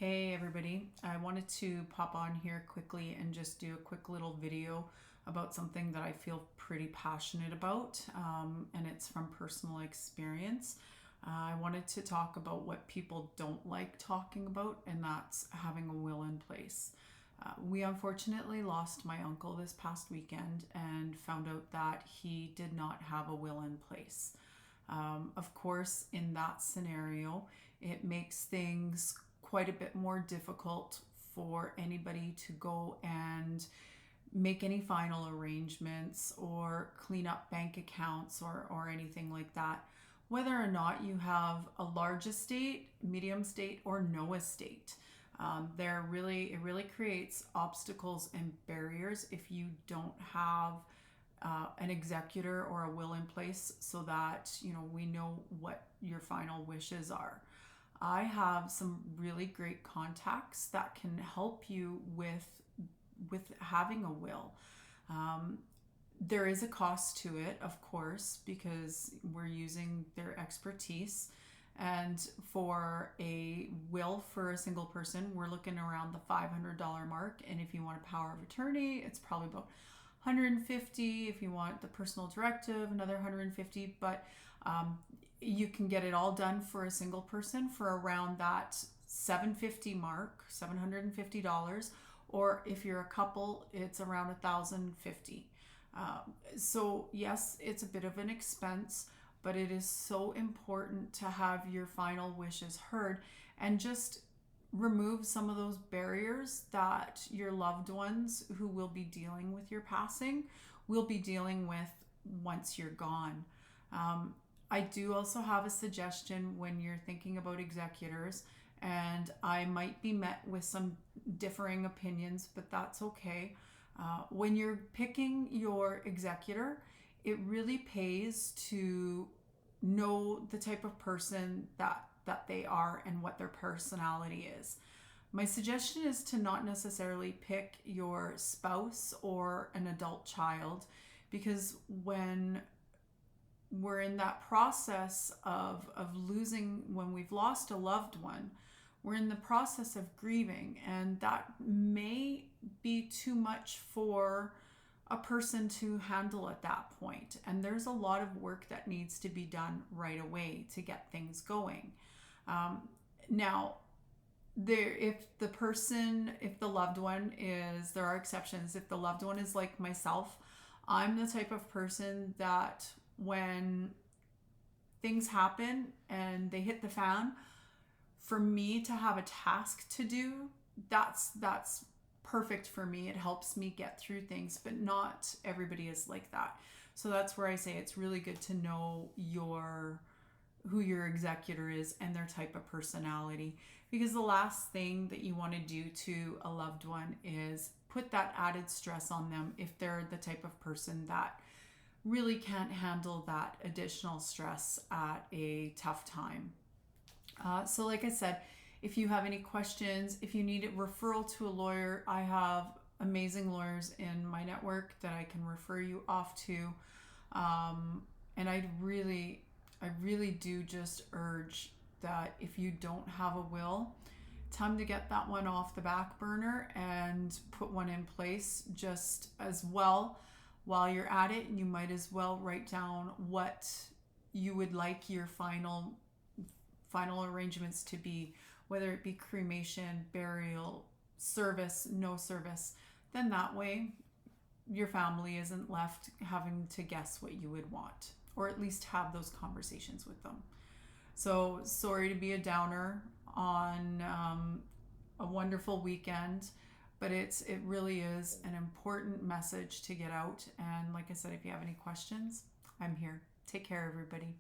Hey everybody, I wanted to pop on here quickly and just do a quick little video about something that I feel pretty passionate about, and it's from personal experience. I wanted to talk about what people don't like talking about, and that's having a will in place. We unfortunately lost my uncle this past weekend and found out that he did not have a will in place. Of course, in that scenario, it makes things quite a bit more difficult for anybody to go and make any final arrangements or clean up bank accounts or anything like that, whether or not you have a large estate, medium estate, or no estate. It really creates obstacles and barriers if you don't have an executor or a will in place, so that we know what your final wishes are. I have some really great contacts that can help you with having a will. There is a cost to it, of course, because we're using their expertise. And for a will for a single person, we're looking around the $500 mark. And if you want a power of attorney, it's probably about $150. If you want the personal directive, another $150. But you can get it all done for a single person for around that $750 mark, $750. Or if you're a couple, it's around $1,050. So yes, it's a bit of an expense, but it is so important to have your final wishes heard and just remove some of those barriers that your loved ones who will be dealing with your passing will be dealing with once you're gone. I do also have a suggestion when you're thinking about executors, and I might be met with some differing opinions, but that's okay. When you're picking your executor, it really pays to know the type of person that they are and what their personality is. My suggestion is to not necessarily pick your spouse or an adult child, because when we're in that process of losing, when we've lost a loved one, we're in the process of grieving, and that may be too much for a person to handle at that point. And there's a lot of work that needs to be done right away to get things going. Now, if the loved one is, there are exceptions. If the loved one is like myself, I'm the type of person that when things happen and they hit the fan, for me to have a task to do, that's perfect for me. It helps me get through things, but not everybody is like that. So that's where I say it's really good to know who your executor is and their type of personality, because the last thing that you want to do to a loved one is put that added stress on them if they're the type of person that really can't handle that additional stress at a tough time. So like I said, if you have any questions, if you need a referral to a lawyer, I have amazing lawyers in my network that I can refer you off to. And I really do just urge that if you don't have a will, time to get that one off the back burner and put one in place. Just as well, while you're at it, you might as well write down what you would like your final arrangements to be, whether it be cremation, burial, service, no service. Then that way your family isn't left having to guess what you would want, or at least have those conversations with them. So sorry to be a downer on a wonderful weekend, but it really is an important message to get out. And like I said, if you have any questions, I'm here. Take care, everybody.